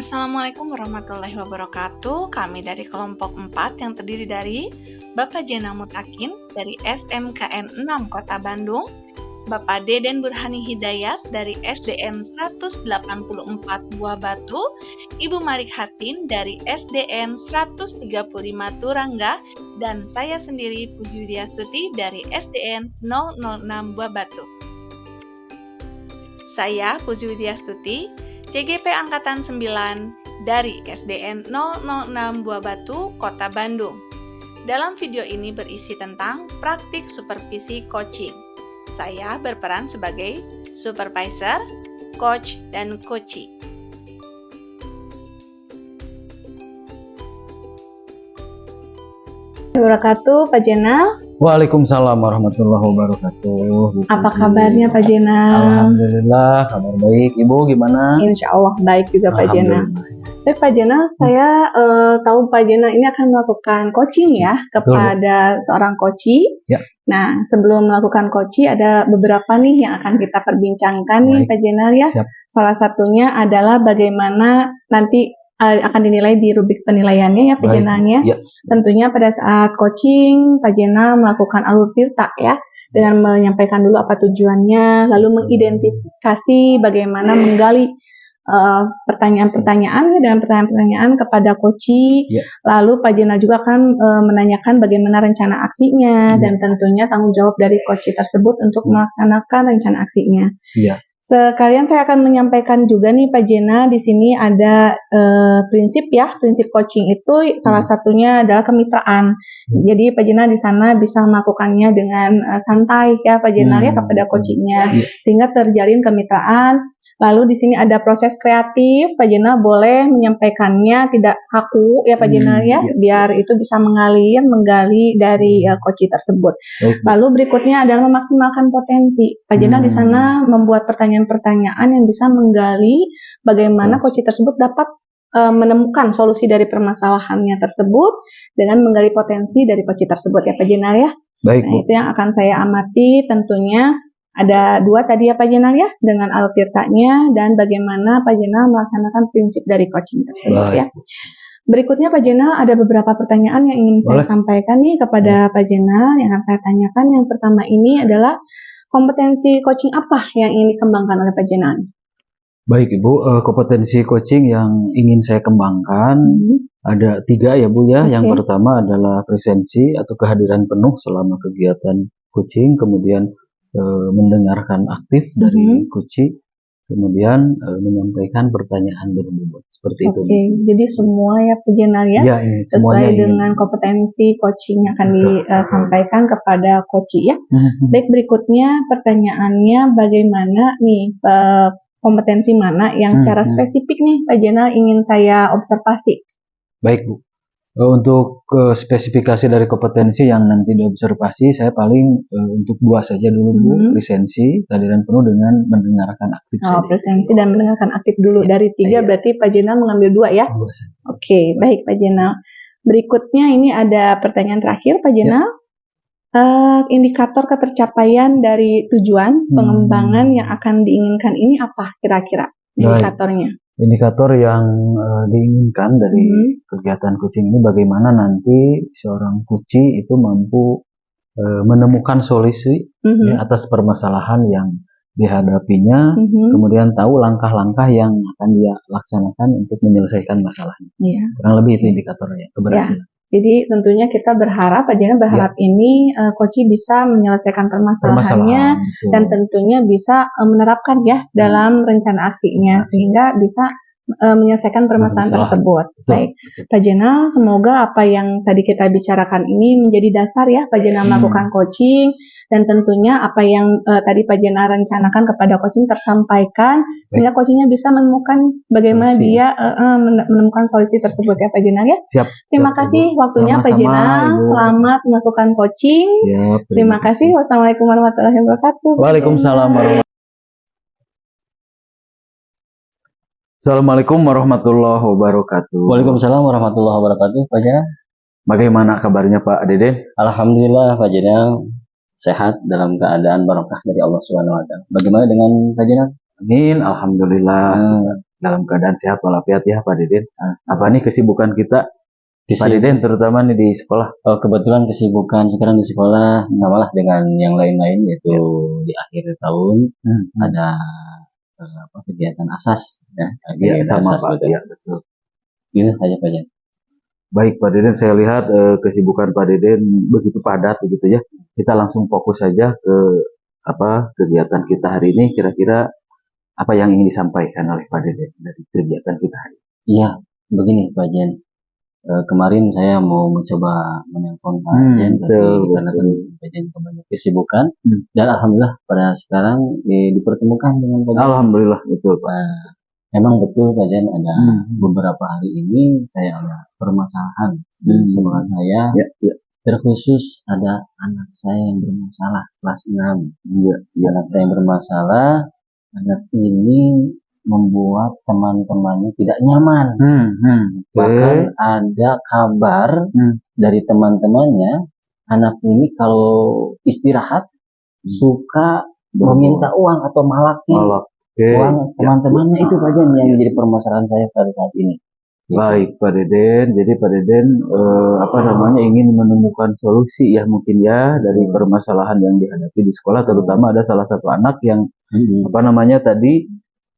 Assalamualaikum warahmatullahi wabarakatuh. Kami dari kelompok 4 yang terdiri dari Bapak Jena Mutakin dari SMKN 6 Kota Bandung, Bapak Deden Burhani Hidayat dari SDN 184 Buah Batu, Ibu Marik Hatin dari SDN 135 Turangga, dan saya sendiri Puji Widyastuti dari SDN 006 Buah Batu. Saya Puji Widyastuti, CGP Angkatan 9 dari SDN 006 Buah Batu, Kota Bandung. Dalam video ini berisi tentang praktik supervisi coaching. Saya berperan sebagai supervisor, coach, dan coachee. Wabarakatuh, Pak Jena. Waalaikumsalam warahmatullahi wabarakatuh. Apa kabarnya Pak Jena? Alhamdulillah, kabar baik. Ibu gimana? Insya Allah baik juga Pak Jena. Baik Pak Jena, saya tahu Pak Jena ini akan melakukan coaching ya kepada seorang coachee. Ya. Nah, sebelum melakukan coaching ada beberapa nih yang akan kita perbincangkan nih Pak Jena ya. Siap. Salah satunya adalah bagaimana nanti akan dinilai di rubrik penilaiannya ya Pak Jenanya. Ya. Tentunya pada saat coaching Pak Jena melakukan alur tirta ya, dengan menyampaikan dulu apa tujuannya, lalu mengidentifikasi bagaimana menggali pertanyaan-pertanyaan dengan pertanyaan-pertanyaan kepada coachee. Ya. Lalu Pak Jena juga akan menanyakan bagaimana rencana aksinya dan tentunya tanggung jawab dari coachee tersebut untuk melaksanakan rencana aksinya. Ya. Sekalian saya akan menyampaikan juga nih Pak Jena, di sini ada prinsip ya, prinsip coaching itu salah satunya adalah kemitraan. Jadi Pak Jena di sana bisa melakukannya dengan santai ya Pak Jena ya kepada coachingnya, sehingga terjalin kemitraan. Lalu di sini ada proses kreatif, Pak Jena boleh menyampaikannya tidak kaku ya Pak Jena ya, biar itu bisa menggali dari coachee tersebut. Lalu berikutnya adalah memaksimalkan potensi. Pak Jena di sana membuat pertanyaan-pertanyaan yang bisa menggali bagaimana coachee tersebut dapat menemukan solusi dari permasalahannya tersebut dengan menggali potensi dari coachee tersebut ya Pak Jena ya. Baik, nah, itu yang akan saya amati tentunya. Ada dua tadi ya Pak Jena ya, dengan alur tirtanya dan bagaimana Pak Jena melaksanakan prinsip dari coaching tersebut ya. Berikutnya Pak Jena ada beberapa pertanyaan yang ingin saya sampaikan nih kepada Pak Jena yang akan saya tanyakan. Yang pertama ini adalah kompetensi coaching apa yang ingin dikembangkan oleh Pak Jena? Baik Ibu, kompetensi coaching yang ingin saya kembangkan ada 3 ya Bu ya. Yang pertama adalah presensi atau kehadiran penuh selama kegiatan coaching, kemudian mendengarkan aktif dari coachee, kemudian menyampaikan pertanyaan berbobot seperti itu. Jadi semua ya Pak Jena ya, sesuai dengan kompetensi coaching yang akan disampaikan kepada coachee ya. Baik, berikutnya pertanyaannya bagaimana nih kompetensi mana yang secara spesifik nih Pak Jena ingin saya observasi? Baik Bu. Untuk spesifikasi dari kompetensi yang nanti diobservasi, saya paling untuk 2 saja dulu Bu, presensi, kehadiran penuh dengan mendengarkan aktif saja. Presensi dan mendengarkan aktif dulu dari 3, berarti Pak Jena mengambil 2 ya? 2 saja. Baik Pak Jena. Berikutnya ini ada pertanyaan terakhir Pak Jena. Indikator ketercapaian dari tujuan pengembangan yang akan diinginkan ini apa kira-kira indikatornya? Indikator yang diinginkan dari kegiatan coaching ini bagaimana nanti seorang coachee itu mampu menemukan solusi atas permasalahan yang dihadapinya, kemudian tahu langkah-langkah yang akan dia laksanakan untuk menyelesaikan masalahnya. Kurang lebih itu indikatornya keberhasilan. Jadi tentunya kita berharap, Pak Jena berharap ini coachee bisa menyelesaikan permasalahannya dan tentunya bisa menerapkan ya dalam rencana aksinya sehingga bisa menyelesaikan permasalahan tersebut. Baik, Pak Jena, semoga apa yang tadi kita bicarakan ini menjadi dasar ya Pak Jena melakukan coaching dan tentunya apa yang tadi Pak Jena rencanakan kepada coaching tersampaikan sehingga coachingnya bisa menemukan bagaimana dia menemukan solusi tersebut ya Pak Jena ya. Terima kasih waktunya Pak Jena. Selamat melakukan coaching. Terima kasih. Wassalamualaikum warahmatullahi wabarakatuh. Waalaikumsalam warahmatullahi. Assalamualaikum warahmatullahi wabarakatuh. Waalaikumsalam warahmatullahi wabarakatuh, Pak Jena. Bagaimana kabarnya Pak Deden? Alhamdulillah Pak Jena sehat dalam keadaan barokah dari Allah Subhanahu wa taala. Bagaimana dengan Pak Jena? Amin, alhamdulillah. dalam keadaan sehat walafiat ya Pak Deden. Apa nih kesibukan kita Pak Deden terutama nih di sekolah? Kebetulan kesibukan sekarang di sekolah samalah dengan yang lain-lain, yaitu di akhir tahun ada kegiatan asas ya, Iya kegiatan sama asas, Pak. betul. Iya betul. Gitu saja Pak Jan. Baik Pak Deden, saya lihat kesibukan Pak Deden begitu padat begitu ya. Kita langsung fokus saja ke kegiatan kita hari ini. Kira-kira apa yang ingin disampaikan oleh Pak Deden dari kegiatan kita hari ini? Iya, begini Pak Jan. Kemarin saya mau mencoba menelpon Pak Jan, tapi karena kan Pak Jan banyak kesibukan, dan alhamdulillah pada sekarang dipertemukan dengan Pak Jan. Alhamdulillah betul Pak. Memang betul Pak Jan, ada beberapa hari ini saya ada permasalahan di sekolah saya. Terkhusus ada anak saya yang bermasalah kelas 6. Anak saya yang bermasalah, anak ini membuat teman-temannya tidak nyaman. Bahkan ada kabar dari teman-temannya, anak ini kalau istirahat suka meminta uang atau malakin uang teman-temannya. Itu Pak Jan yang menjadi permasalahan saya pada saat ini. Baik Pak Deden, jadi Pak Deden ingin menemukan solusi ya mungkin ya dari permasalahan yang dihadapi di sekolah, terutama ada salah satu anak yang tadi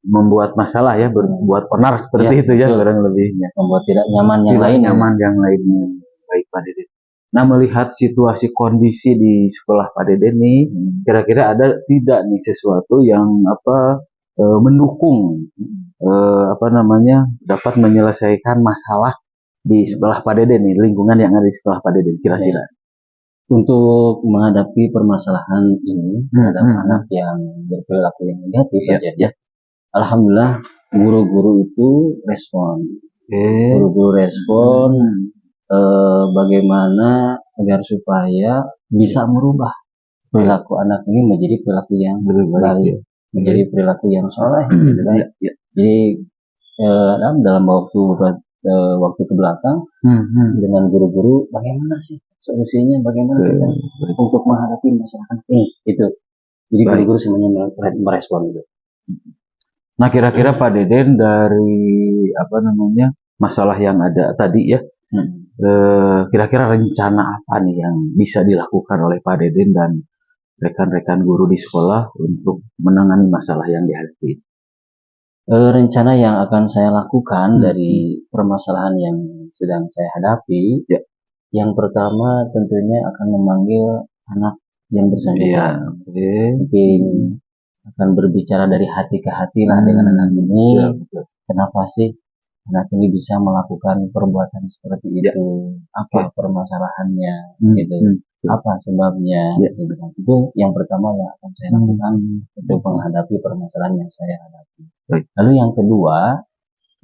membuat masalah ya, berbuat penar seperti itu ya kurang lebihnya, membuat tidak nyaman yang lainnya. Baik Pak Deden. Nah, melihat situasi kondisi di sekolah Pak Deden nih, kira-kira ada tidak nih sesuatu yang mendukung dapat menyelesaikan masalah di sekolah Pak Deden nih, lingkungan yang ada di sekolah Pak Deden kira-kira? Untuk menghadapi permasalahan ini terhadap anak yang berperilaku yang negatif ya. Alhamdulillah guru-guru itu respon. Guru-guru respon bagaimana agar supaya bisa merubah perilaku anak ini menjadi perilaku yang lebih baik, menjadi perilaku yang soleh. Jadi dalam waktu ke belakang dengan guru-guru bagaimana sih solusinya, bagaimana kita untuk menghadapi masalah ini itu. Jadi guru-guru semuanya merespon itu. Nah, kira-kira Pak Deden dari masalah yang ada tadi ya, kira-kira rencana apa nih yang bisa dilakukan oleh Pak Deden dan rekan-rekan guru di sekolah untuk menangani masalah yang dihadapi? Rencana yang akan saya lakukan dari permasalahan yang sedang saya hadapi, yang pertama tentunya akan memanggil anak yang bersangkutan. Mungkin akan berbicara dari hati ke hati lah dengan anak ini. Kenapa sih anak ini bisa melakukan perbuatan seperti itu? Apa permasalahannya? Gitu. Apa sebabnya? Gitu. Itu yang pertama yang akan saya lakukan untuk menghadapi permasalahan yang saya hadapi. Lalu yang kedua,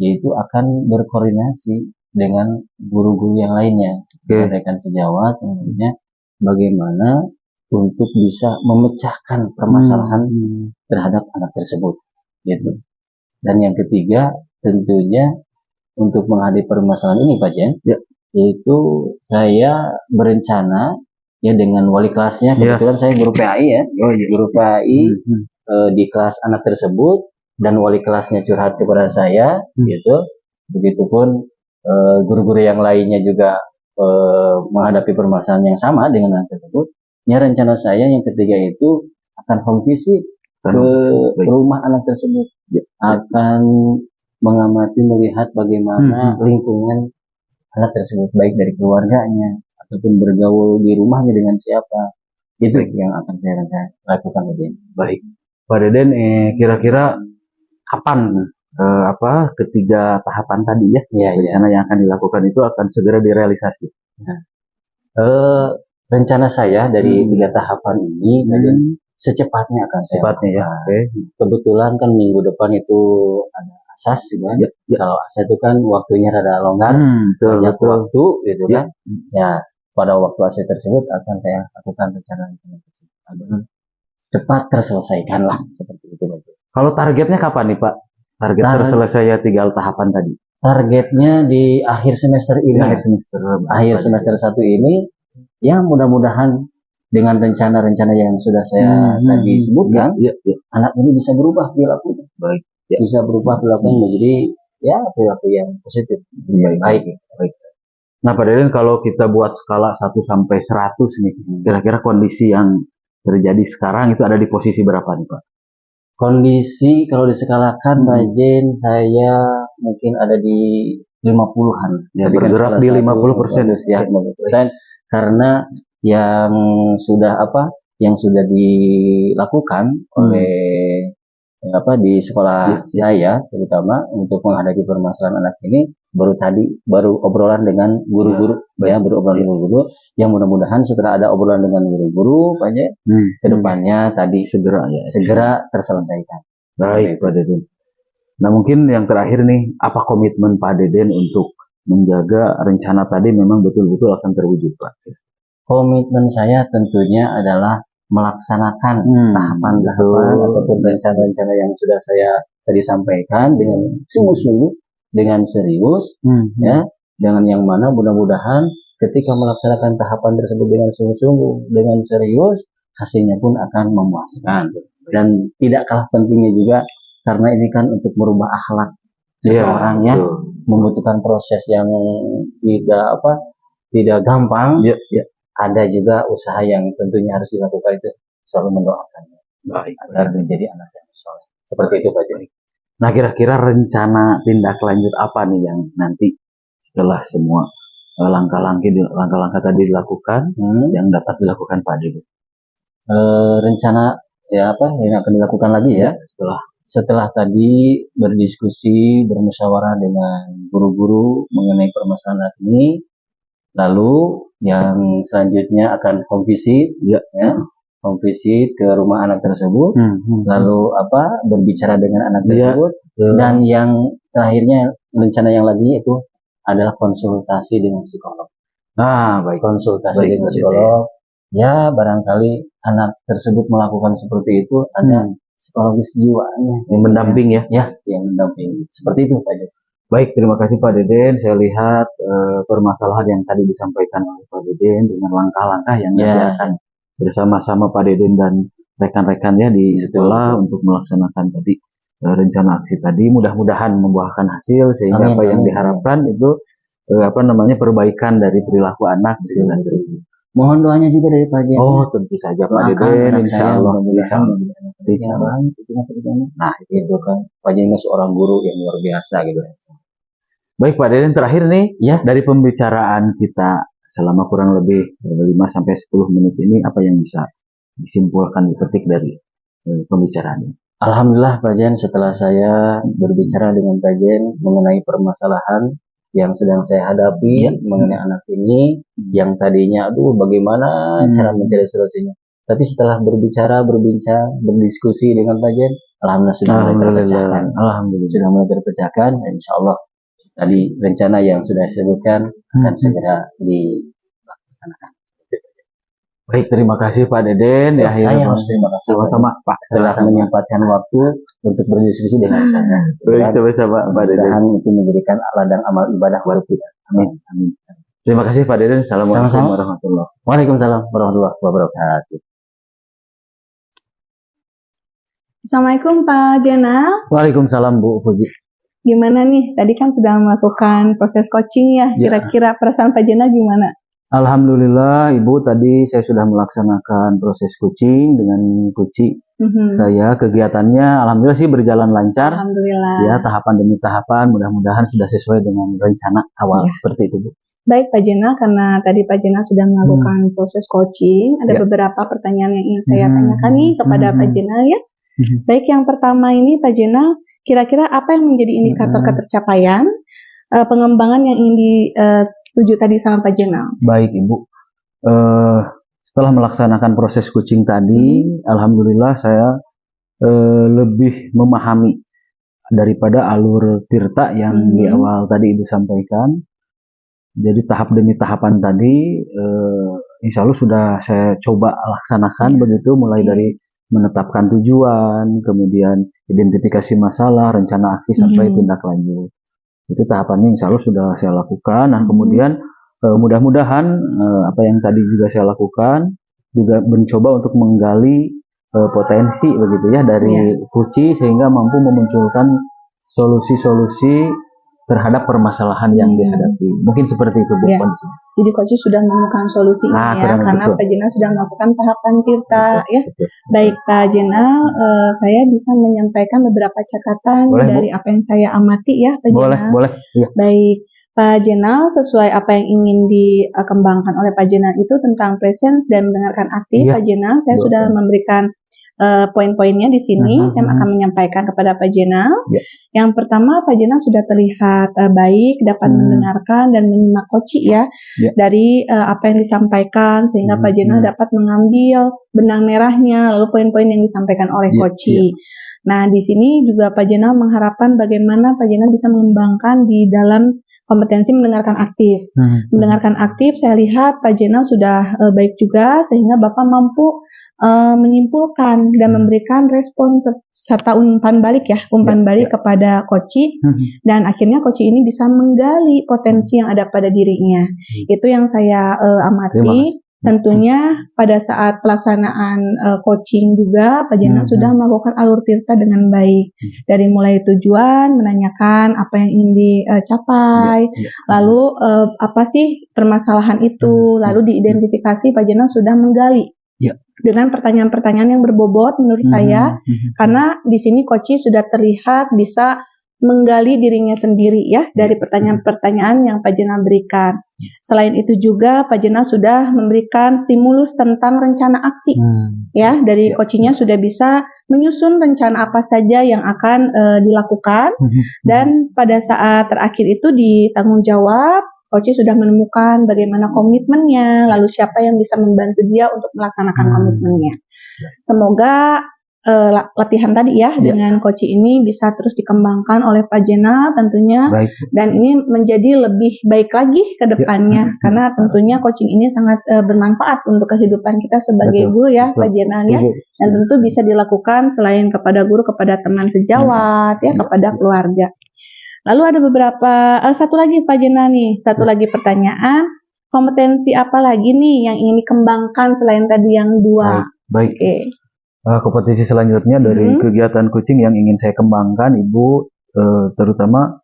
yaitu akan berkoordinasi dengan guru-guru yang lainnya, rekan sejawat, tentunya bagaimana untuk bisa memecahkan permasalahan terhadap anak tersebut, gitu. Dan yang ketiga, tentunya untuk menghadapi permasalahan ini, Pak Jen, yaitu saya berencana ya dengan wali kelasnya. Kebetulan saya guru PAI ya, guru PAI di kelas anak tersebut, dan wali kelasnya curhat kepada saya, gitu. Begitupun guru-guru yang lainnya juga menghadapi permasalahan yang sama dengan anak tersebut. Ya, rencana saya yang ketiga itu akan home visit ke rumah anak tersebut, akan mengamati, melihat bagaimana lingkungan anak tersebut, baik dari keluarganya ataupun bergaul di rumahnya dengan siapa. Itu yang akan saya lakukan. Baik Pak Deden, kira-kira kapan ketiga tahapan tadi rencana yang akan dilakukan itu akan segera direalisasi? Rencana saya dari 3 tahapan ini secepatnya akan saya lakukan. Kebetulan kan minggu depan itu ada asas, kalau asas itu kan waktunya rada longgar, banyak waktu, gitu kan. Ya, pada waktu asas tersebut akan saya lakukan rencana tersebut agar cepat terselesaikan lah, seperti itu. Kalau targetnya kapan nih Pak? Target terselesai 3 tahapan tadi? Targetnya di akhir semester ini. Akhir semester 1 ini. Ya, mudah-mudahan dengan rencana-rencana yang sudah saya tadi sebutkan, anak ini bisa berubah perilakunya. Baik. bisa berubah perilaku menjadi ya perilaku yang positif, yang baik. Nah, Pak Deden, kalau kita buat skala 1 sampai 100 nih, kira-kira kondisi yang terjadi sekarang itu ada di posisi berapa nih, Pak? Kondisi kalau diskalakan Pak Jen, saya mungkin ada di 50-an. Ya, bergerak di 50%. Ya, 50%. Karena yang sudah dilakukan oleh di sekolah saya terutama untuk menghadapi permasalahan anak ini baru obrolan dengan guru-guru berobrolan dengan guru yang mudah-mudahan setelah ada obrolan dengan guru-guru Pak Jen, kedepannya tadi segera terselesaikan. Baik Pak Deden. Nah, mungkin yang terakhir nih, apa komitmen Pak Deden untuk menjaga rencana tadi memang betul-betul akan terwujud, Pak? Komitmen saya tentunya adalah melaksanakan tahapan-tahapan ataupun rencana-rencana yang sudah saya tadi sampaikan dengan sungguh-sungguh, dengan serius, ya, dengan yang mana mudah-mudahan ketika melaksanakan tahapan tersebut dengan sungguh-sungguh, dengan serius, hasilnya pun akan memuaskan. Dan tidak kalah pentingnya juga karena ini kan untuk merubah akhlak seseorang ya, membutuhkan proses yang tidak gampang. Ada juga usaha yang tentunya harus dilakukan, itu selalu mendoakannya agar menjadi anak yang soleh. Seperti itu Pak Joni. Nah, kira-kira rencana tindak lanjut apa nih yang nanti setelah semua langkah-langkah tadi dilakukan yang dapat dilakukan Pak Deden? Rencana yang akan dilakukan lagi ya setelah tadi berdiskusi, bermusyawarah dengan guru-guru mengenai permasalahan ini. Lalu yang selanjutnya akan home visit, home visit ke rumah anak tersebut, lalu berbicara dengan anak tersebut, dan yang terakhirnya rencana yang lagi itu adalah konsultasi dengan psikolog. Konsultasi dengan psikolog. Ya, barangkali anak tersebut melakukan seperti itu, ada psikologis jiwanya yang mendamping yang mendamping. Seperti itu Pak Joni. Baik, terima kasih Pak Deden. Saya lihat permasalahan yang tadi disampaikan oleh Pak Deden dengan langkah-langkah yang nanti akan bersama-sama Pak Deden dan rekan-rekannya di sekolah untuk melaksanakan tadi rencana aksi tadi. Mudah-mudahan membuahkan hasil sehingga apa yang diharapkan itu perbaikan dari perilaku anak. Mohon doanya juga dari Pak Jen. Oh, tentu saja Pak Deden, insya Allah bisa. Nah, itu kan Pak Jen seorang guru yang luar biasa gitu. Baik Pak Deden, terakhir nih dari pembicaraan kita selama kurang lebih 5-10 menit ini, apa yang bisa disimpulkan, dipetik dari pembicaraan ini? Alhamdulillah Pak Jen, setelah saya berbicara dengan Pak Jen mengenai permasalahan yang sedang saya hadapi mengenai anak ini, yang tadinya bagaimana cara mencari solusinya, tapi setelah berbincang, berdiskusi dengan Pak Jen, alhamdulillah sudah mulai terpecahkan. Insya Allah tadi rencana yang sudah disebutkan akan segera dilaksanakan. Baik, terima kasih Pak Deden. Saya harus terima kasih sama-sama Pak telah menyempatkan waktu untuk berdiskusi dengan saya. Baik, sama-sama Pak Deden. Itu memberikan ladang amal ibadah buat kita. Amin. Terima kasih Pak Deden. Assalamualaikum warahmatullahi wabarakatuh. Waalaikumsalam warahmatullahi wabarakatuh. Assalamualaikum Pak Jena. Waalaikumsalam Bu Puji. Gimana nih? Tadi kan sudah melakukan proses coaching ya. Kira-kira perasaan Pak Jena gimana? Alhamdulillah Ibu, tadi saya sudah melaksanakan proses coaching dengan Kuci. Saya kegiatannya alhamdulillah sih berjalan lancar. Alhamdulillah. Ya, tahapan demi tahapan, mudah-mudahan sudah sesuai dengan rencana awal seperti itu Bu. Baik Pak Jena, karena tadi Pak Jena sudah melakukan proses coaching, ada beberapa pertanyaan yang ingin saya tanyakan nih kepada Pak Jena ya. Baik, yang pertama ini Pak Jena, kira-kira apa yang menjadi indikator ketercapaian pengembangan yang ingin dituju tadi sama Pak Jena? Baik Ibu, setelah melaksanakan proses coaching tadi, alhamdulillah saya lebih memahami daripada alur tirta yang di awal tadi Ibu sampaikan. Jadi tahap demi tahapan tadi, insya Allah sudah saya coba laksanakan begitu, mulai dari menetapkan tujuan, kemudian identifikasi masalah, rencana aksi sampai tindak lanjut. Itu tahapannya insya Allah sudah saya lakukan. Dan kemudian mudah-mudahan apa yang tadi juga saya lakukan juga mencoba untuk menggali potensi begitu ya dari Kuci sehingga mampu memunculkan solusi-solusi terhadap permasalahan yang dihadapi. Mungkin seperti itu Bu kondisi. Jadi Coach sudah menemukan solusinya ya, karena Pak Jenal sudah melakukan tahapan Tirta ya. Betul. Baik Pak Jenal, saya bisa menyampaikan beberapa catatan dari apa yang saya amati ya Pak Jenal. Boleh. Ya. Baik Pak Jenal, sesuai apa yang ingin dikembangkan oleh Pak Jenal itu tentang presence dan mendengarkan aktif, Pak Jenal, saya sudah memberikan poin-poinnya di sini. Saya akan menyampaikan kepada Pak Jenal. Yang pertama, Pak Jenal sudah terlihat baik, dapat mendengarkan dan menyimak Koci ya dari apa yang disampaikan, sehingga Pak Jenal dapat mengambil benang merahnya, lalu poin-poin yang disampaikan oleh Koci. Nah, di sini juga Pak Jenal mengharapkan bagaimana Pak Jenal bisa mengembangkan di dalam kompetensi mendengarkan aktif. Mendengarkan aktif, saya lihat Pak Jenal sudah baik juga, sehingga Bapak mampu menyimpulkan dan memberikan respon serta umpan balik kepada Koci, dan akhirnya Koci ini bisa menggali potensi yang ada pada dirinya. Itu yang saya amati. Tentunya pada saat pelaksanaan coaching juga Pak Jenal sudah melakukan alur Tirta dengan baik, dari mulai tujuan, menanyakan apa yang ingin dicapai, lalu apa sih permasalahan itu, lalu diidentifikasi. Pak Jenal sudah menggali dengan pertanyaan-pertanyaan yang berbobot menurut saya, karena di sini Koci sudah terlihat bisa menggali dirinya sendiri ya dari pertanyaan-pertanyaan yang Pak Jenal berikan. Selain itu juga Pak Jenal sudah memberikan stimulus tentang rencana aksi ya, dari coachingnya sudah bisa menyusun rencana apa saja yang akan dilakukan, dan pada saat terakhir itu di tanggung jawab Coach sudah menemukan bagaimana komitmennya, lalu siapa yang bisa membantu dia untuk melaksanakan komitmennya. Semoga latihan tadi ya dengan coach ini bisa terus dikembangkan oleh Pak Jenal tentunya, dan ini menjadi lebih baik lagi ke depannya, karena tentunya coaching ini sangat bermanfaat untuk kehidupan kita sebagai guru ya Pak Jenal ya, dan tentu bisa dilakukan selain kepada guru, kepada teman sejawat ya, kepada keluarga. Lalu ada beberapa satu lagi Pak Jenal nih, satu lagi pertanyaan, kompetensi apa lagi nih yang ingin dikembangkan selain tadi yang dua? Baik. Kompetisi selanjutnya dari kegiatan coaching yang ingin saya kembangkan, Ibu, terutama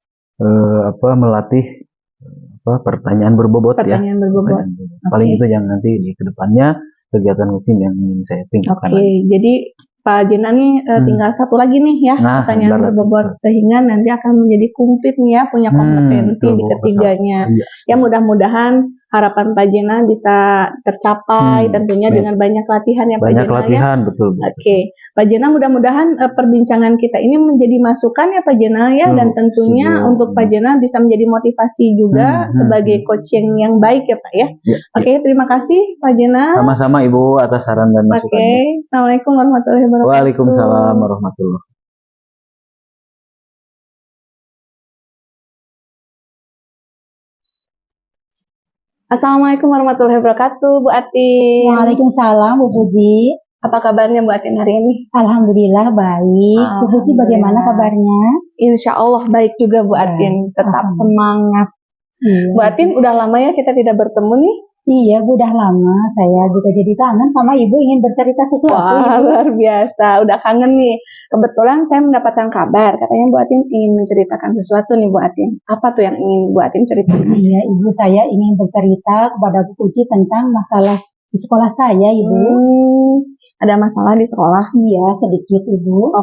melatih pertanyaan berbobot ya. Berbobot. Paling itu yang nanti di kedepannya kegiatan coaching yang ingin saya tingkatkan. Jadi Pak Jenal nih tinggal satu lagi nih ya, pertanyaan berbobot, sehingga nanti akan menjadi komplit nih ya, punya kompetensi di ketiganya. Ya mudah-mudahan harapan Pak Jenal bisa tercapai, tentunya dengan banyak latihan ya Pak Jenal. Banyak latihan, ya? Betul. Pak Jenal, mudah-mudahan perbincangan kita ini menjadi masukan ya Pak Jenal ya, dan tentunya untuk Pak Jenal bisa menjadi motivasi juga sebagai coaching yang baik ya Pak ya. Terima kasih Pak Jenal. Sama-sama Ibu atas saran dan masukannya. Assalamualaikum warahmatullahi wabarakatuh. Waalaikumsalam warahmatullahi wabarakatuh. Assalamualaikum warahmatullahi wabarakatuh, Bu Atin. Waalaikumsalam, Bu Puji. Apa kabarnya Bu Atin hari ini? Alhamdulillah baik. Bu Puji bagaimana kabarnya? Insya Allah baik juga Bu Atin. Tetap semangat. Bu Atin, udah lama ya kita tidak bertemu nih? Iya, Bu, udah lama. Saya juga jadi kangen sama Ibu, ingin bercerita sesuatu. Wah, luar biasa. Udah kangen nih. Kebetulan saya mendapatkan kabar, katanya Bu Atin ingin menceritakan sesuatu nih Bu Atin. Apa tuh yang ingin Bu Atin ceritakan? Iya, Ibu, saya ingin bercerita kepada Bu Puji tentang masalah di sekolah saya, Ibu. Ada masalah di sekolah? Iya, sedikit, Ibu.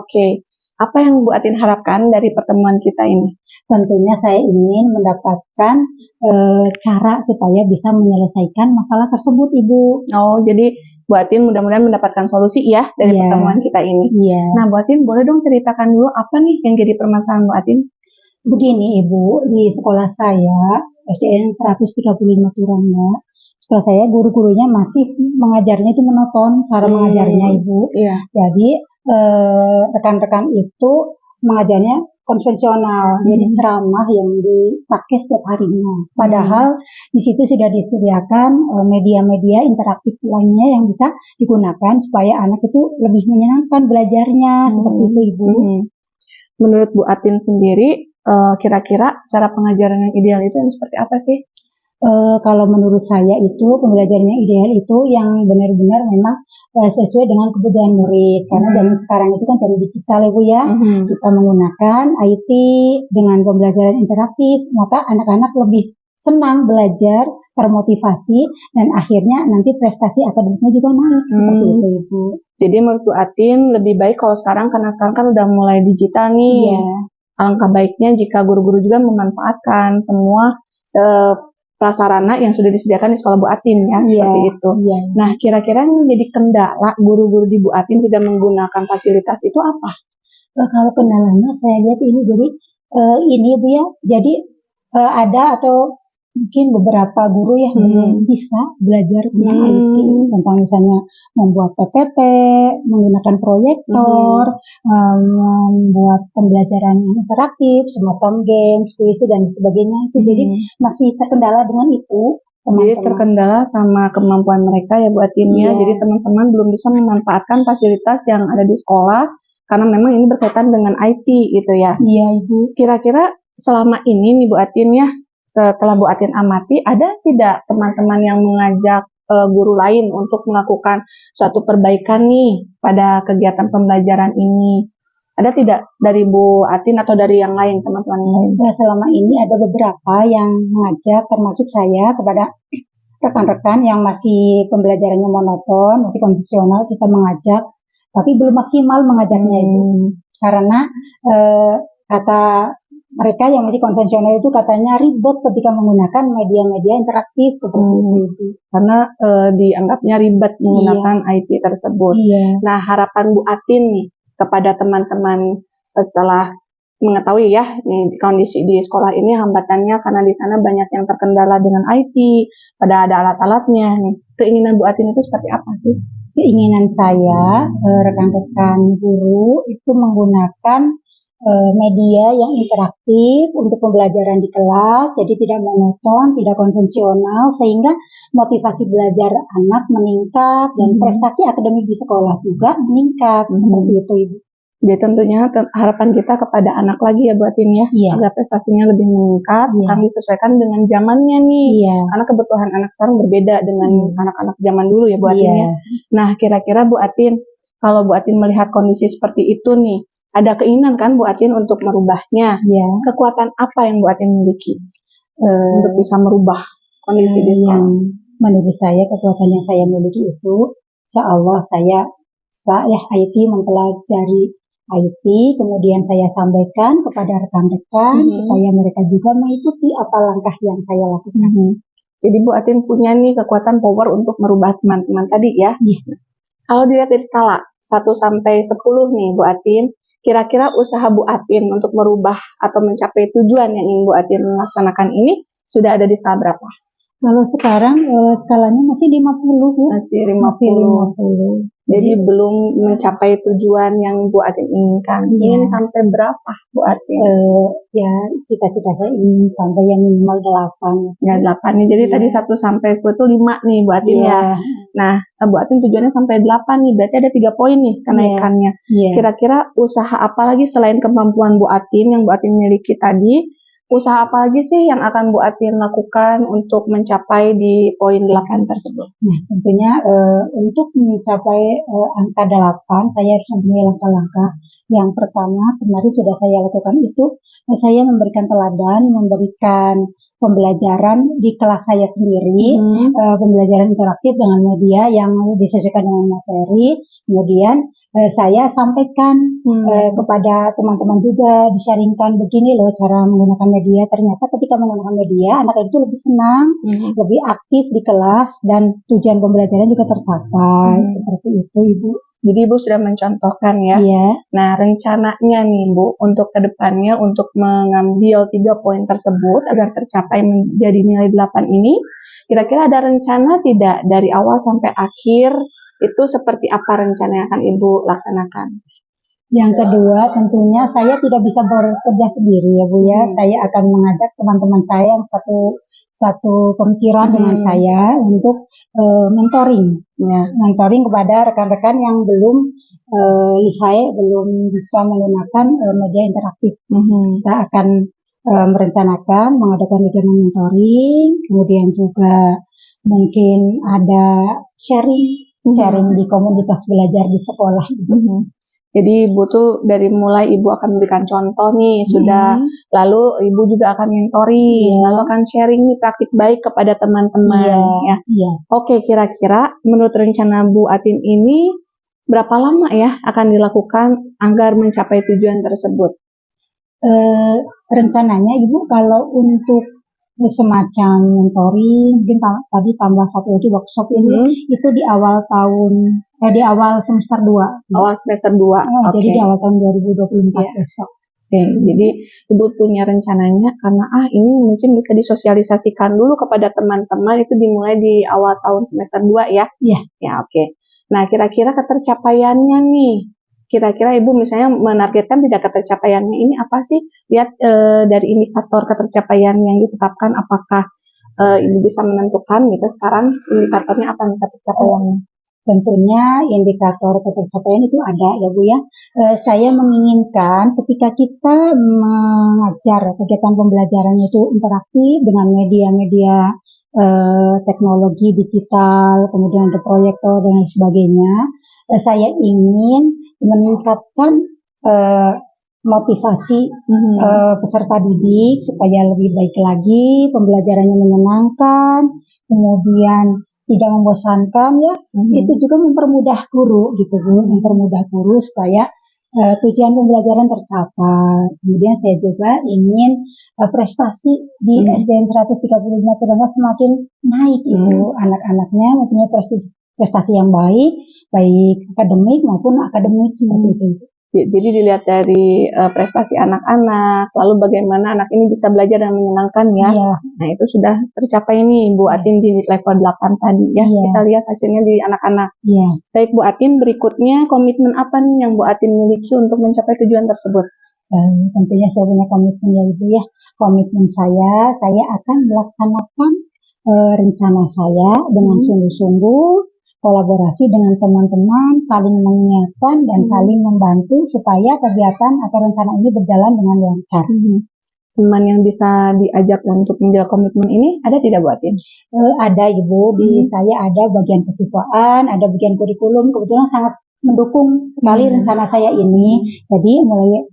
Apa yang Bu Atin harapkan dari pertemuan kita ini? Tentunya saya ingin mendapatkan cara supaya bisa menyelesaikan masalah tersebut, Ibu. Jadi Bu Atin mudah-mudahan mendapatkan solusi ya dari pertemuan kita ini. Nah, Bu Atin boleh dong ceritakan dulu apa nih yang jadi permasalahan Bu Atin? Begini Ibu, di sekolah saya SDN 135 Turangga, sekolah saya guru-gurunya masih mengajarnya itu monoton cara mengajarnya Ibu. Jadi rekan-rekan itu mengajarnya konvensional, jadi ceramah yang dipakai setiap harinya. Padahal di situ sudah disediakan media-media interaktif lainnya yang bisa digunakan supaya anak itu lebih menyenangkan belajarnya, seperti itu Ibu. Menurut Bu Atin sendiri, kira-kira cara pengajaran yang ideal itu yang seperti apa sih? Kalau menurut saya itu pembelajaran yang ideal itu yang benar-benar memang sesuai dengan kebutuhan murid. Karena zaman sekarang itu kan jadi digital ya Bu ya. Kita menggunakan IT dengan pembelajaran interaktif, maka anak-anak lebih senang belajar, termotivasi, dan akhirnya nanti prestasi akademiknya juga naik. Seperti itu Ibu. Jadi menurut Bu Atin lebih baik kalau sekarang, karena sekarang kan udah mulai digital nih. Iya. Alangkah baiknya jika guru-guru juga memanfaatkan semua prasarana yang sudah disediakan di sekolah Bu Atin ya, seperti itu. Iya. Nah, kira-kira yang menjadi kendala guru-guru di Bu Atin tidak menggunakan fasilitas itu apa? Kalau kendalanya saya lihat ini jadi ini Bu ya, jadi ada atau mungkin beberapa guru yang belum bisa belajar tentang IT, tentang misalnya membuat PPT, menggunakan proyektor, membuat pembelajaran yang interaktif, semacam games, kuis dan sebagainya. Itu jadi masih terkendala dengan itu. Jadi terkendala sama kemampuan mereka ya Bu Atinnya. Jadi teman-teman belum bisa memanfaatkan fasilitas yang ada di sekolah karena memang ini berkaitan dengan IT gitu ya. Iya Ibu. Kira-kira selama ini nih Bu Atin ya, setelah Bu Atin amati, ada tidak teman-teman yang mengajak guru lain untuk melakukan suatu perbaikan nih pada kegiatan pembelajaran ini? Ada tidak dari Bu Atin atau dari yang lain, teman-teman yang lain? Selama ini ada beberapa yang mengajak, termasuk saya, kepada rekan-rekan yang masih pembelajarannya monoton, masih konvensional, kita mengajak, tapi belum maksimal mengajarnya itu. Karena kata mereka yang masih konvensional itu katanya ribet ketika menggunakan media-media interaktif seperti itu. Karena dianggapnya ribet menggunakan IT tersebut. Nah, harapan Bu Atin nih kepada teman-teman setelah mengetahui ya nih, kondisi di sekolah ini hambatannya karena di sana banyak yang terkendala dengan IT, pada ada alat-alatnya nih. Keinginan Bu Atin itu seperti apa sih? Keinginan saya, rekan-rekan guru itu menggunakan media yang interaktif untuk pembelajaran di kelas, jadi tidak monoton, tidak konvensional, sehingga motivasi belajar anak meningkat dan prestasi akademik di sekolah juga meningkat, seperti itu Ibu. Jadi tentunya harapan kita kepada anak lagi ya Bu Atin ya, agar prestasinya lebih meningkat, sekarang disesuaikan dengan zamannya nih, karena kebutuhan anak sekarang berbeda dengan anak-anak zaman dulu ya Bu Atin ya. Nah, kira-kira Bu Atin, kalau Bu Atin melihat kondisi seperti itu nih, ada keinginan kan Bu Atin untuk merubahnya. Kekuatan apa yang Bu Atin miliki untuk bisa merubah kondisi di sekolah? Menurut saya kekuatan yang saya miliki itu, insya Allah saya IT mempelajari IT, kemudian saya sampaikan kepada rekan-rekan supaya mereka juga mengikuti apa langkah yang saya lakukan. Jadi Bu Atin punya nih kekuatan power untuk merubah teman-teman tadi ya. Kalau dilihat dari skala 1 sampai 10 nih Bu Atin, kira-kira usaha Bu Atin untuk merubah atau mencapai tujuan yang ingin Bu Atin laksanakan ini sudah ada di skala berapa? Kalau sekarang skalanya masih 50 Bu. Masih 50. Jadi belum mencapai tujuan yang Bu Atin inginkan. Ingin sampai berapa Bu Atin? Ya cita-cita saya ingin sampai yang minimal 8. Ya 8 nih. Jadi tadi 1 sampai 10 itu 5 nih Bu Atin ya. Nah Bu Atin tujuannya sampai 8 nih. Berarti ada 3 poin nih kenaikannya. Kira-kira usaha apa lagi selain kemampuan Bu Atin yang Bu Atin miliki tadi? Usaha apa lagi sih yang akan Bu Atin lakukan untuk mencapai di poin 8 tersebut? Nah, tentunya untuk mencapai angka 8, saya harus mempunyai langkah-langkah. Yang pertama, kemarin sudah saya lakukan itu, saya memberikan teladan, memberikan pembelajaran di kelas saya sendiri, pembelajaran interaktif dengan media yang disesuaikan dengan materi, kemudian saya sampaikan kepada teman-teman juga, disharingkan begini loh cara menggunakan media. Ternyata ketika menggunakan media, anak itu lebih senang, lebih aktif di kelas, dan tujuan pembelajaran juga tercapai. Seperti itu Ibu. Jadi Ibu sudah mencontohkan ya. Nah rencananya nih Bu, untuk kedepannya untuk mengambil 3 poin tersebut agar tercapai menjadi nilai 8 ini, kira-kira ada rencana tidak dari awal sampai akhir? Itu seperti apa rencana yang akan Ibu laksanakan? Yang kedua, tentunya saya tidak bisa bekerja sendiri ya Bu ya. Saya akan mengajak teman-teman saya yang satu pemikiran dengan saya untuk mentoring, mentoring kepada rekan-rekan yang belum lihai, belum bisa menggunakan media interaktif. Kita akan merencanakan mengadakan kegiatan mentoring, kemudian juga mungkin ada sharing di komunitas belajar di sekolah. Jadi Ibu tuh dari mulai Ibu akan memberikan contoh nih, sudah lalu Ibu juga akan mentoring, lalu akan sharing nih praktik baik kepada teman-teman ya. Oke, kira-kira menurut rencana Bu Atin ini berapa lama ya akan dilakukan agar mencapai tujuan tersebut? Rencananya Ibu kalau untuk semacam mentoring, mungkin tadi tambah satu lagi workshop ini, itu di awal di awal semester 2. Awal semester 2. Jadi di awal tahun 2024 besok. Oke, jadi Ibu punya rencananya karena ini mungkin bisa disosialisasikan dulu kepada teman-teman, itu dimulai di awal tahun semester 2 ya? Iya. Ya, oke. Nah, kira-kira ketercapaiannya nih, kira-kira Ibu misalnya menargetkan tidak ketercapaiannya ini apa sih? Lihat dari indikator ketercapaian yang ditetapkan, apakah Ibu bisa menentukan gitu sekarang indikatornya apa nih ketercapaiannya? Tentunya indikator ketercapaian itu ada ya Bu ya. Saya menginginkan ketika kita mengajar kegiatan pembelajarannya itu interaktif dengan media-media teknologi digital, kemudian ada proyektor dan lain sebagainya. Saya ingin meningkatkan motivasi peserta didik supaya lebih baik lagi, pembelajarannya menyenangkan, kemudian tidak membosankan ya. Itu juga mempermudah guru gitu Bu, mempermudah guru supaya tujuan pembelajaran tercapai. Kemudian saya juga ingin prestasi di SDN 135 Turangga semakin naik Ibu. Anak-anaknya mempunyai prestasi yang baik akademik maupun akademik seperti itu. Jadi dilihat dari prestasi anak-anak, lalu bagaimana anak ini bisa belajar dan menyenangkan ya. Nah, itu sudah tercapai nih Bu Atin di level 8 tadi ya. Kita lihat hasilnya di anak-anak. Baik Bu Atin, berikutnya komitmen apa nih yang Bu Atin miliki untuk mencapai tujuan tersebut? Tentunya saya punya komitmen ya Ibu ya. Komitmen saya akan melaksanakan rencana saya dengan sungguh-sungguh, kolaborasi dengan teman-teman, saling mengingatkan dan saling membantu supaya kegiatan atau rencana ini berjalan dengan lancar. Teman yang bisa diajak untuk menjaga komitmen ini ada tidak Bu Atin? Ada Ibu, di saya ada bagian kesiswaan, ada bagian kurikulum, kebetulan sangat mendukung sekali rencana saya ini. Jadi mulai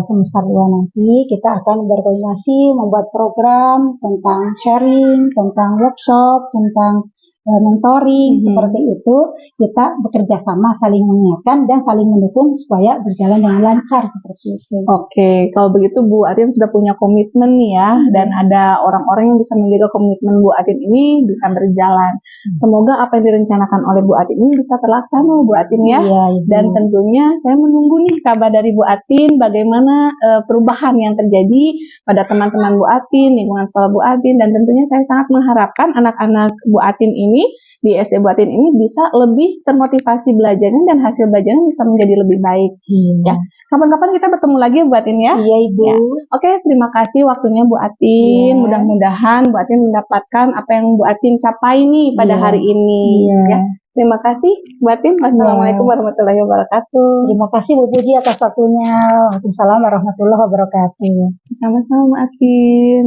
semester 2 nanti kita akan berkoordinasi membuat program tentang sharing, tentang workshop, tentang mentoring, seperti itu. Kita bekerja sama, saling mengingatkan dan saling mendukung supaya berjalan dengan lancar seperti itu. Oke, kalau begitu Bu Atin sudah punya komitmen nih ya, dan ada orang-orang yang bisa menjaga komitmen Bu Atin ini bisa berjalan. Semoga apa yang direncanakan oleh Bu Atin ini bisa terlaksana Bu Atin ya. Dan tentunya saya menunggu nih kabar dari Bu Atin bagaimana perubahan yang terjadi pada teman-teman Bu Atin, lingkungan sekolah Bu Atin, dan tentunya saya sangat mengharapkan anak-anak Bu Atin ini di SD Bu Atin ini bisa lebih termotivasi belajarnya dan hasil belajarnya bisa menjadi lebih baik. Ya, kapan-kapan kita bertemu lagi Bu Atin ya. Iya Ibu. Ya. Oke, terima kasih waktunya Bu Atin. Mudah-mudahan Bu Atin mendapatkan apa yang Bu Atin capai nih pada hari ini. Ya. Terima kasih Bu Atin. Wassalamualaikum warahmatullahi wabarakatuh. Terima kasih Bu Puji atas waktunya. Waalaikumsalam warahmatullahi wabarakatuh. Sama-sama Bu Atin.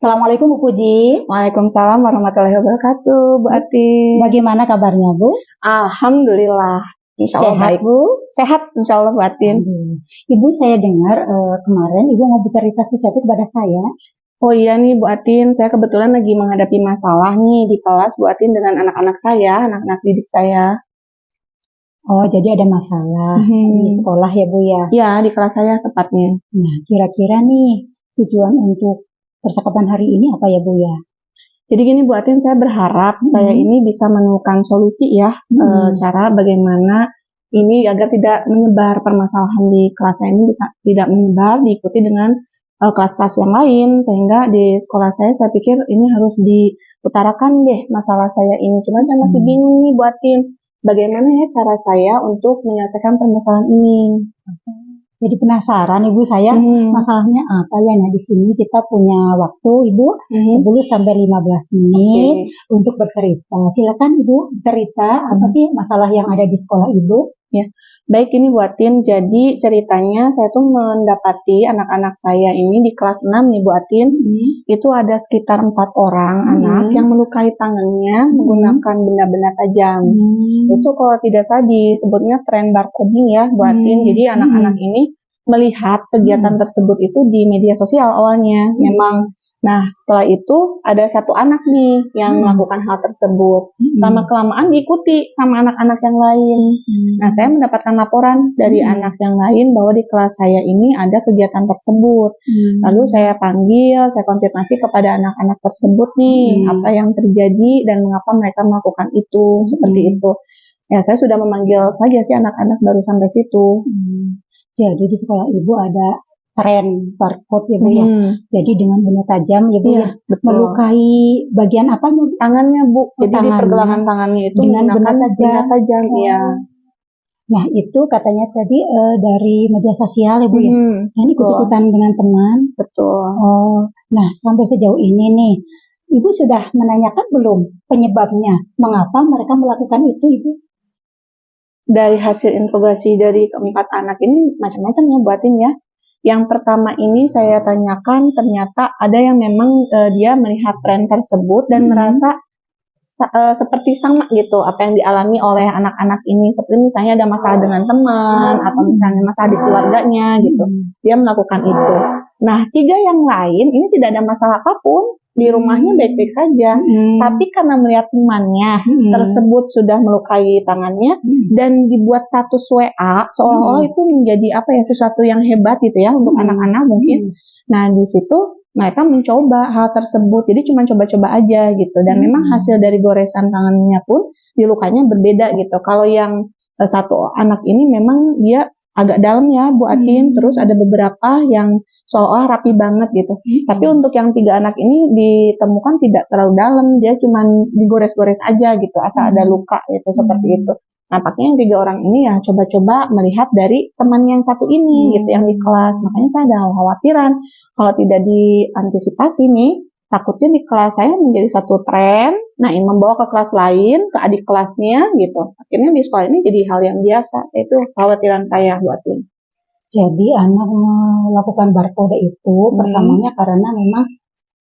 Assalamualaikum Bu Puji. Waalaikumsalam warahmatullahi wabarakatuh Bu Atin. Bagaimana kabarnya Bu? Alhamdulillah. Insya Allah Sehat baik. Bu? Sehat insya Allah Bu Atin. Ibu, saya dengar kemarin Ibu mau bercerita sesuatu kepada saya. Oh iya nih Bu Atin, saya kebetulan lagi menghadapi masalah nih di kelas Bu Atin dengan anak-anak saya, anak-anak didik saya. Oh, jadi ada masalah di sekolah ya Bu ya? Ya, di kelas saya tepatnya. Nah, kira-kira nih tujuan untuk percakapan hari ini apa ya Bu ya? Jadi gini Bu Atin, saya berharap saya ini bisa menemukan solusi ya, cara bagaimana ini agar tidak menyebar permasalahan di kelas saya ini bisa tidak menyebar, diikuti dengan kelas-kelas yang lain, sehingga di sekolah saya pikir ini harus diutarakan deh masalah saya ini. Cuma saya masih bingung nih Bu Atin, bagaimana ya cara saya untuk menyelesaikan permasalahan ini. jadi penasaran Ibu saya masalahnya apa ya. Nah, di sini kita punya waktu Ibu 10 sampai 15 menit untuk bercerita. Silakan Ibu cerita apa sih masalah yang ada di sekolah Ibu? Ya, baik, ini buatin. Jadi ceritanya saya tuh mendapati anak-anak saya ini di kelas 6 nih Bu Atin, itu ada sekitar 4 orang anak yang melukai tangannya menggunakan benda-benda tajam. Itu kalau tidak salah disebutnya tren barcoding ya Bu Atin. Jadi anak-anak ini melihat kegiatan tersebut itu di media sosial awalnya. Memang, nah setelah itu ada satu anak nih yang melakukan hal tersebut. Lama-kelamaan diikuti sama anak-anak yang lain. Nah, saya mendapatkan laporan dari anak yang lain bahwa di kelas saya ini ada kegiatan tersebut. Lalu saya panggil, saya konfirmasi kepada anak-anak tersebut nih, apa yang terjadi dan mengapa mereka melakukan itu, seperti itu. Ya, saya sudah memanggil saja sih anak-anak baru sampai situ. Jadi di sekolah Ibu ada tren barcode ya Bu ya. Jadi dengan benda tajam ya Bu ya, melukai bagian apa Bu? Tangannya Bu. Jadi di pergelangan tangannya itu dengan menggunakan benda tajam. Ya. Nah, itu katanya tadi dari media sosial ya Bu ya. Dan ikut-ikutan dengan teman. Betul. Oh, nah sampai sejauh ini nih, Ibu sudah menanyakan belum penyebabnya? Mengapa mereka melakukan itu Ibu? Dari hasil interogasi dari keempat anak ini macam-macam ya buatin ya. Yang pertama ini saya tanyakan, ternyata ada yang memang dia melihat tren tersebut dan merasa seperti sama gitu apa yang dialami oleh anak-anak ini. Seperti misalnya ada masalah dengan teman atau misalnya masalah di keluarganya gitu. Dia melakukan itu. Nah, 3 yang lain ini tidak ada masalah apapun. Di rumahnya baik-baik saja. Tapi karena melihat temannya tersebut sudah melukai tangannya dan dibuat status WA, seolah-olah itu menjadi apa ya, sesuatu yang hebat gitu ya untuk anak-anak mungkin. Nah, di situ mereka mencoba hal tersebut. Jadi cuma coba-coba aja gitu. Dan memang hasil dari goresan tangannya pun dilukanya berbeda gitu. Kalau yang satu anak ini memang dia agak dalam ya Bu Atin. Terus ada beberapa yang seolah rapi banget gitu. Tapi untuk yang 3 anak ini ditemukan tidak terlalu dalam, dia cuma digores-gores aja gitu, asal ada luka gitu, seperti itu. Nampaknya yang 3 orang ini ya coba-coba melihat dari teman yang satu ini gitu, yang di kelas. Makanya saya ada khawatiran kalau tidak diantisipasi nih, takutnya di kelas saya menjadi satu tren, nah ini membawa ke kelas lain, ke adik kelasnya gitu. Akhirnya di sekolah ini jadi hal yang biasa. Itu khawatiran saya buatin. Jadi anak melakukan barcode itu pertamanya karena memang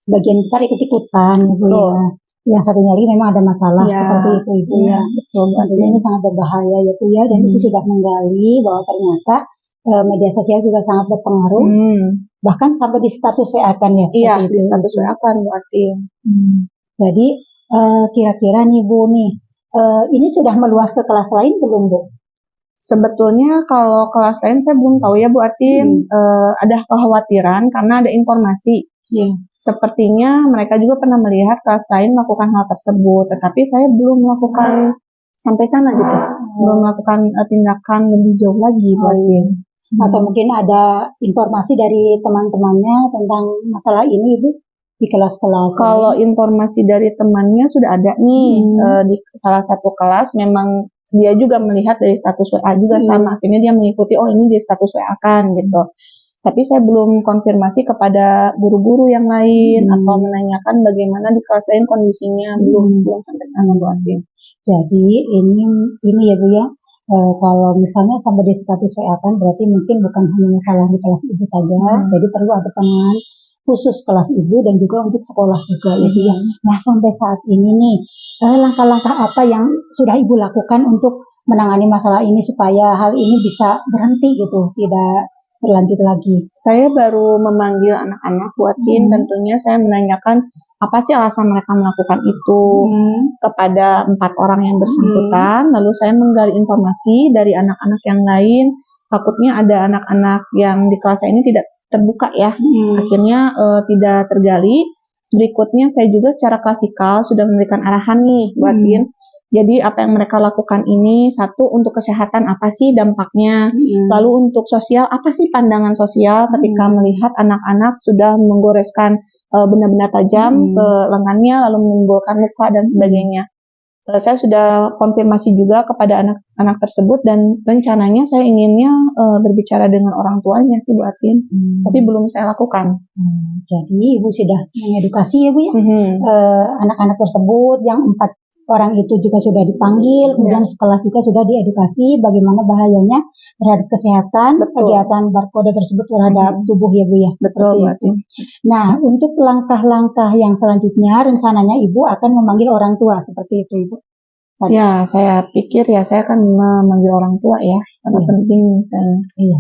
sebagian besar ikut-ikutan gitu ya. Yang satunya lagi memang ada masalah seperti itu Ibu ya. Betul. Artinya ini sangat berbahaya ya Bu ya. Dan itu sudah menggali bahwa ternyata media sosial juga sangat berpengaruh. Bahkan sampai di status WA kan ya. Iya, di status WA kan berarti. Jadi kira-kira nih Bu nih, ini sudah meluas ke kelas lain belum Bu? Sebetulnya kalau kelas lain saya belum tahu ya Bu Atin, ada kekhawatiran karena ada informasi. Sepertinya mereka juga pernah melihat kelas lain melakukan hal tersebut, tetapi saya belum melakukan sampai sana gitu, belum melakukan tindakan lebih jauh lagi Bu Atin. Atau mungkin ada informasi dari teman-temannya tentang masalah ini Ibu di kelas-kelas? Kalau informasi dari temannya sudah ada nih, di salah satu kelas memang dia juga melihat dari status WA juga sama, akhirnya dia mengikuti, oh ini di status WA kan gitu. Tapi saya belum konfirmasi kepada guru-guru yang lain atau menanyakan bagaimana di kelas lain kondisinya, belum sampai sana Bu Atin. Jadi ini ya Bu ya, kalau misalnya sampai di status WA kan berarti mungkin bukan hanya masalah di kelas Ibu saja, jadi perlu ada penanganan khusus kelas Ibu dan juga untuk sekolah juga ya Bu ya. Nah, sampai saat ini nih, langkah-langkah apa yang sudah Ibu lakukan untuk menangani masalah ini supaya hal ini bisa berhenti gitu, tidak berlanjut lagi? Saya baru memanggil anak-anak Bu Atin, tentunya saya menanyakan apa sih alasan mereka melakukan itu kepada 4 orang yang bersangkutan, lalu saya menggali informasi dari anak-anak yang lain, takutnya ada anak-anak yang di kelas saya ini tidak terbuka ya, akhirnya tidak tergali. Berikutnya saya juga secara klasikal sudah memberikan arahan nih Bu Atin. Jadi apa yang mereka lakukan ini, satu untuk kesehatan apa sih dampaknya, lalu untuk sosial apa sih pandangan sosial ketika melihat anak-anak sudah menggoreskan benda-benda tajam ke lengannya lalu menimbulkan luka dan sebagainya. saya sudah konfirmasi juga kepada anak-anak tersebut dan rencananya saya inginnya berbicara dengan orang tuanya sih Bu Atin, tapi belum saya lakukan. Jadi Ibu sudah mengedukasi ya Bu ya, anak-anak tersebut yang 4 orang itu juga sudah dipanggil, kemudian sekolah juga sudah diedukasi bagaimana bahayanya terhadap kesehatan kegiatan barcode tersebut terhadap tubuh ya Bu ya. Betul Bu Atin. Nah, untuk langkah-langkah yang selanjutnya rencananya Ibu akan memanggil orang tua seperti itu Ibu. Ya, saya pikir ya saya akan memanggil orang tua ya, karena penting. Iya.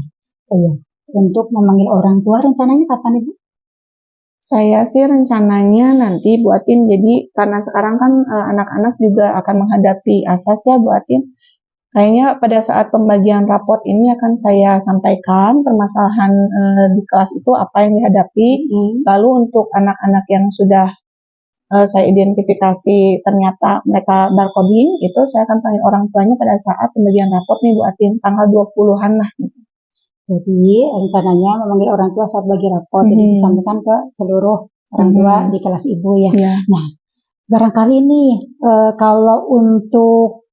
Untuk memanggil orang tua rencananya kapan Ibu? Saya sih rencananya nanti Bu Atin, jadi karena sekarang kan anak-anak juga akan menghadapi asas ya Bu Atin. Kayaknya pada saat pembagian raport ini akan saya sampaikan permasalahan di kelas itu apa yang dihadapi. Lalu untuk anak-anak yang sudah saya identifikasi ternyata mereka barcoding, itu saya akan panggil orang tuanya pada saat pembagian raport nih Bu Atin, tanggal 20-an lah. Jadi rencananya memanggil orang tua saat bagi raport, jadi disampaikan ke seluruh orang tua di kelas Ibu ya. Nah, barangkali nih kalau untuk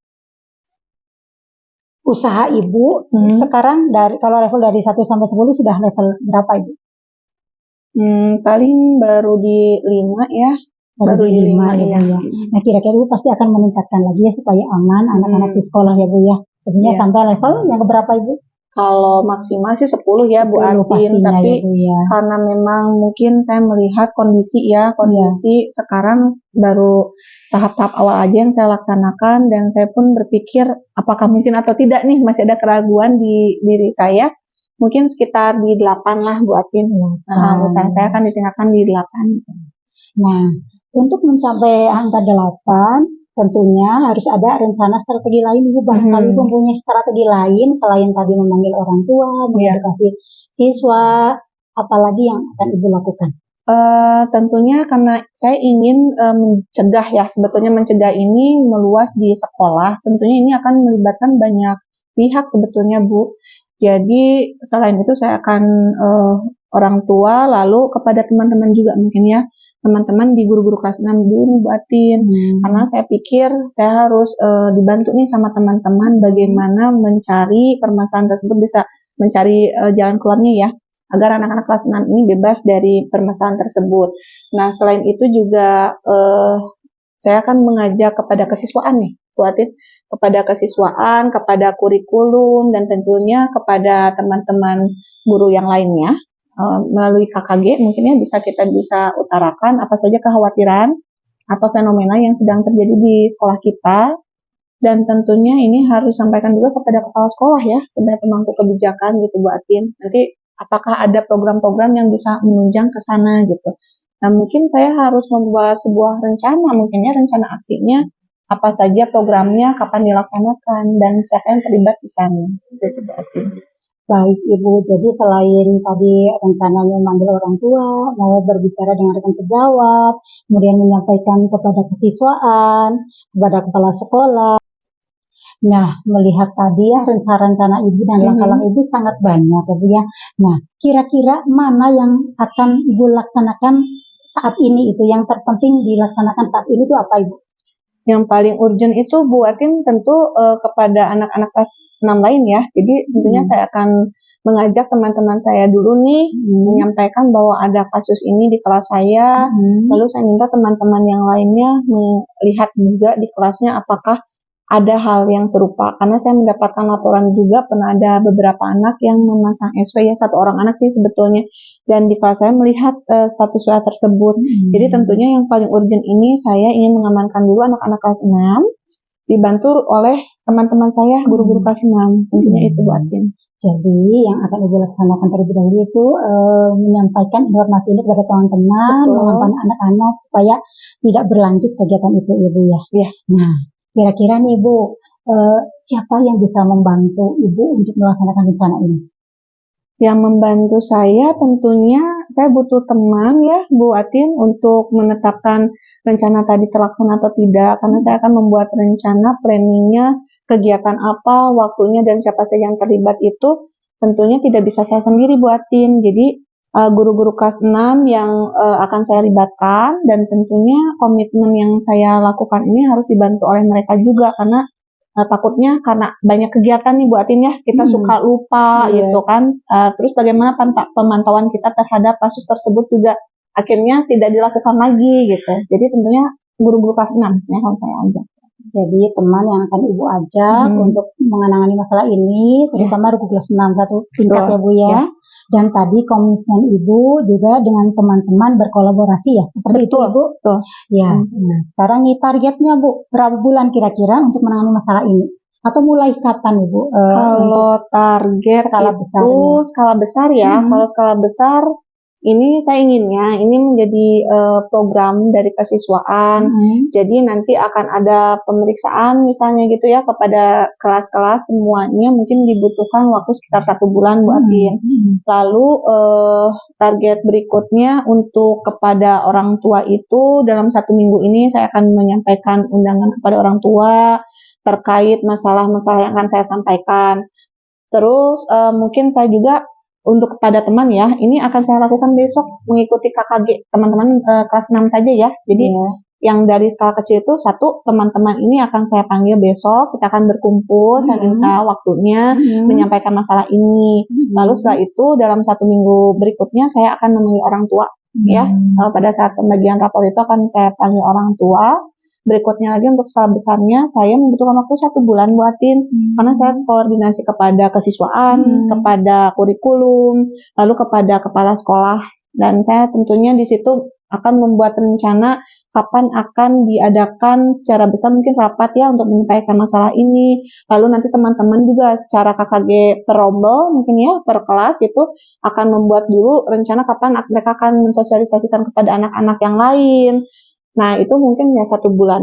usaha Ibu sekarang kalau level dari 1 sampai 10 sudah level berapa Ibu? Paling baru di 5 ya. Baru di 5 ya Bu ya. Nah, kira-kira Ibu pasti akan meningkatkan lagi ya supaya aman anak-anak di sekolah ya Bu ya. Tentunya sampai level yang berapa Ibu? Kalau maksimal sih 10 ya Bu Atin, tapi ya, karena memang mungkin saya melihat kondisi sekarang baru tahap-tahap awal aja yang saya laksanakan, dan saya pun berpikir apakah mungkin atau tidak nih masih ada keraguan di diri saya, mungkin sekitar di 8 lah Bu Atin. Usaha saya akan ditingkatkan di 8. Nah, untuk mencapai angka 8 tentunya harus ada rencana strategi lain Ibu. Barangkali mempunyai strategi lain selain tadi memanggil orang tua, mengedukasi siswa, apalagi yang akan Ibu lakukan? Tentunya karena saya ingin mencegah ya, sebetulnya mencegah ini meluas di sekolah, tentunya ini akan melibatkan banyak pihak sebetulnya Bu. Jadi selain itu saya akan orang tua, lalu kepada teman-teman juga mungkin ya, teman-teman di guru-guru kelas 6 dulu Bu Atin, karena saya pikir saya harus dibantu nih sama teman-teman bagaimana mencari permasalahan tersebut, bisa mencari jalan keluarnya ya, agar anak-anak kelas 6 ini bebas dari permasalahan tersebut. Nah, selain itu juga saya akan mengajak kepada kesiswaan nih Bu Atin, kepada kesiswaan, kepada kurikulum, dan tentunya kepada teman-teman guru yang lainnya. Melalui KKG mungkin ya kita bisa utarakan apa saja kekhawatiran atau fenomena yang sedang terjadi di sekolah kita, dan tentunya ini harus disampaikan juga kepada kepala sekolah ya sebagai pemangku kebijakan gitu Bu Atin. Nanti apakah ada program-program yang bisa menunjang ke sana gitu. Nah, mungkin saya harus membuat sebuah rencana, mungkin ya rencana aksinya apa saja programnya, kapan dilaksanakan, dan siapa yang terlibat di sana. Seperti itu Bu Atin. Baik Ibu, jadi selain tadi rencananya memanggil orang tua, mau berbicara dengan rekan sejawat, kemudian menyampaikan kepada kesiswaan, kepada kepala sekolah. Nah, melihat tadi ya rencana-rencana Ibu dan langkah-langkah Ibu sangat banyak ya Bu ya. Nah, kira-kira mana yang akan Ibu laksanakan saat ini, itu yang terpenting dilaksanakan saat ini itu apa Ibu? Yang paling urgent itu Bu Atin tentu kepada anak-anak kelas 6 lain ya. Jadi tentunya saya akan mengajak teman-teman saya dulu nih, menyampaikan bahwa ada kasus ini di kelas saya, lalu saya minta teman-teman yang lainnya melihat juga di kelasnya apakah ada hal yang serupa, karena saya mendapatkan laporan juga pernah ada beberapa anak yang memasang SW ya, 1 orang anak sih sebetulnya, dan di kelas saya melihat status WA tersebut. Jadi tentunya yang paling urgent ini saya ingin mengamankan dulu anak-anak kelas 6, dibantu oleh teman-teman saya guru-guru kelas 6, tentunya itu Bu Atin. Jadi yang akan Ibu laksanakan terlebih dahulu itu menyampaikan informasi ini kepada teman-teman, mengamankan anak-anak supaya tidak berlanjut kegiatan itu Ibu ya. Nah, kira-kira nih Ibu, siapa yang bisa membantu Ibu untuk melaksanakan rencana ini? Yang membantu saya tentunya saya butuh teman ya Bu Atin untuk menetapkan rencana tadi terlaksana atau tidak, karena saya akan membuat rencana planningnya, kegiatan apa, waktunya, dan siapa saja yang terlibat itu tentunya tidak bisa saya sendiri Bu Atin. Jadi guru-guru kelas 6 yang akan saya libatkan, dan tentunya komitmen yang saya lakukan ini harus dibantu oleh mereka juga karena takutnya karena banyak kegiatan nih Bu Atin ya, kita suka lupa gitu kan. Terus bagaimana pemantauan kita terhadap kasus tersebut juga akhirnya tidak dilakukan lagi gitu. Jadi tentunya guru-guru kelas 6 yang akan saya ajak. Jadi teman yang akan Ibu ajak untuk mengenangani masalah ini, terutama guru kelas 6 satu tingkat ya Bu ya. Dan tadi komitmen Ibu juga dengan teman-teman berkolaborasi ya, seperti itu Ibu. Betul. Ya. Nah, sekarang nih targetnya Bu, berapa bulan kira-kira untuk menangani masalah ini? Atau mulai kapan Ibu? Kalau target skala itu besarnya? skala besar ya. Kalau skala besar ini saya inginnya ini menjadi program dari kesiswaan. Jadi nanti akan ada pemeriksaan misalnya gitu ya kepada kelas-kelas semuanya, mungkin dibutuhkan waktu sekitar 1 bulan Bu Atin. Lalu target berikutnya untuk kepada orang tua itu dalam 1 minggu ini saya akan menyampaikan undangan kepada orang tua terkait masalah-masalah yang akan saya sampaikan. Terus mungkin saya juga untuk kepada teman ya, ini akan saya lakukan besok mengikuti KKG teman-teman kelas 6 saja ya. Jadi yang dari skala kecil itu satu, teman-teman ini akan saya panggil besok, kita akan berkumpul, saya minta waktunya menyampaikan masalah ini. Lalu setelah itu dalam 1 minggu berikutnya saya akan menemui orang tua ya. Pada saat pembagian rapor itu akan saya panggil orang tua. Berikutnya lagi untuk skala besarnya saya membutuhkan waktu 1 bulan Bu Atin, karena saya koordinasi kepada kesiswaan, kepada kurikulum, lalu kepada kepala sekolah, dan saya tentunya di situ akan membuat rencana kapan akan diadakan secara besar mungkin rapat ya untuk menyampaikan masalah ini. Lalu nanti teman-teman juga secara KKG per rombel mungkin ya per kelas gitu akan membuat dulu rencana kapan mereka akan mensosialisasikan kepada anak-anak yang lain. Nah, itu mungkin ya 1 bulan.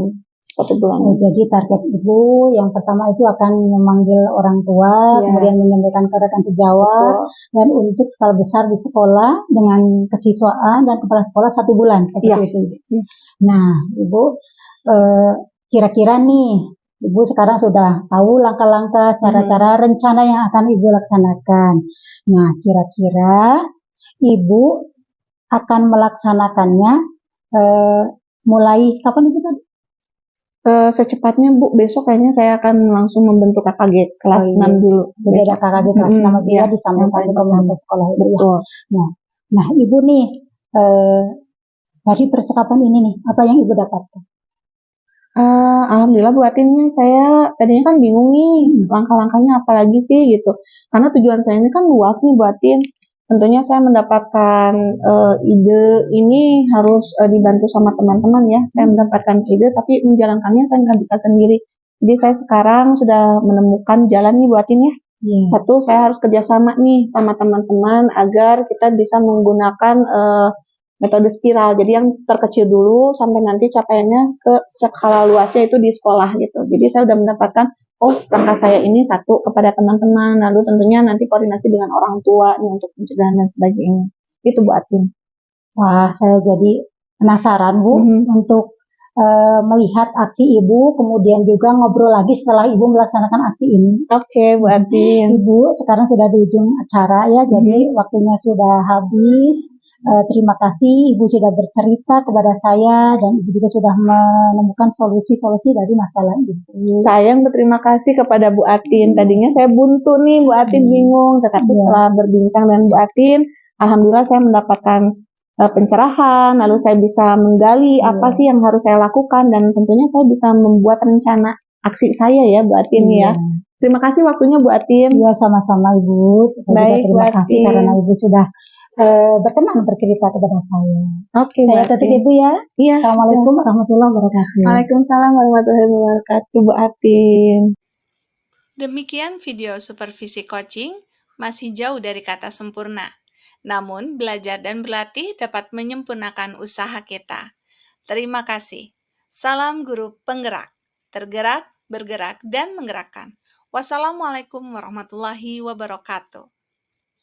1 bulan. Jadi target Ibu yang pertama itu akan memanggil orang tua, kemudian menyampaikan ke rekan sejawat, dan untuk skala besar di sekolah dengan kesiswaan dan kepala sekolah 1 bulan seperti itu. Nah, Ibu kira-kira nih, Ibu sekarang sudah tahu langkah-langkah, cara-cara, rencana yang akan Ibu laksanakan. Nah, kira-kira Ibu akan melaksanakannya mulai kapan itu tadi? Secepatnya Bu, besok kayaknya saya akan langsung membentuk KKG kelas 6 dulu. Jadi ada KKG kelas 6 dia disampaikan ke pemerintah sekolah itu ya. Nah, Ibu nih dari percakapan ini nih, apa yang Ibu dapatkan? Alhamdulillah Bu Atinnya saya tadinya kan bingung nih langkah-langkahnya apa lagi sih gitu. Karena tujuan saya ini kan luas nih Bu Atin. Tentunya saya mendapatkan ide ini harus dibantu sama teman-teman ya. Saya mendapatkan ide tapi menjalankannya saya nggak bisa sendiri. Jadi saya sekarang sudah menemukan jalan nih Bu Atin ya. Satu, saya harus kerjasama nih sama teman-teman agar kita bisa menggunakan metode spiral. Jadi yang terkecil dulu sampai nanti capaiannya ke skala luasnya itu di sekolah gitu. Jadi saya sudah mendapatkan langkah saya ini satu kepada teman-teman, lalu tentunya nanti koordinasi dengan orang tua nih untuk pencegahan dan sebagainya. Itu Bu Atin. Wah, saya jadi penasaran Bu untuk melihat aksi Ibu, kemudian juga ngobrol lagi setelah Ibu melaksanakan aksi ini. Oke, Bu Atin. Ibu sekarang sudah di ujung acara ya, jadi waktunya sudah habis. Terima kasih Ibu sudah bercerita kepada saya dan Ibu juga sudah menemukan solusi-solusi dari masalah itu. Saya yang berterima kasih kepada Bu Atin. Tadinya saya buntu nih Bu Atin bingung, tetapi setelah berbincang dengan Bu Atin, alhamdulillah saya mendapatkan pencerahan, lalu saya bisa menggali apa sih yang harus saya lakukan dan tentunya saya bisa membuat rencana aksi saya ya Bu Atin ya. Terima kasih waktunya Bu Atin. Iya, sama-sama Ibu. Saya juga terima kasih karena Ibu sudah berkenan bercerita kepada saya. Oke, saya tutup Ibu ya. Iya. Assalamualaikum warahmatullahi wabarakatuh. Waalaikumsalam warahmatullahi wabarakatuh Bu Atin. Demikian video supervisi coaching, masih jauh dari kata sempurna. Namun, belajar dan berlatih dapat menyempurnakan usaha kita. Terima kasih. Salam guru penggerak, tergerak, bergerak, dan menggerakkan. Wassalamualaikum warahmatullahi wabarakatuh.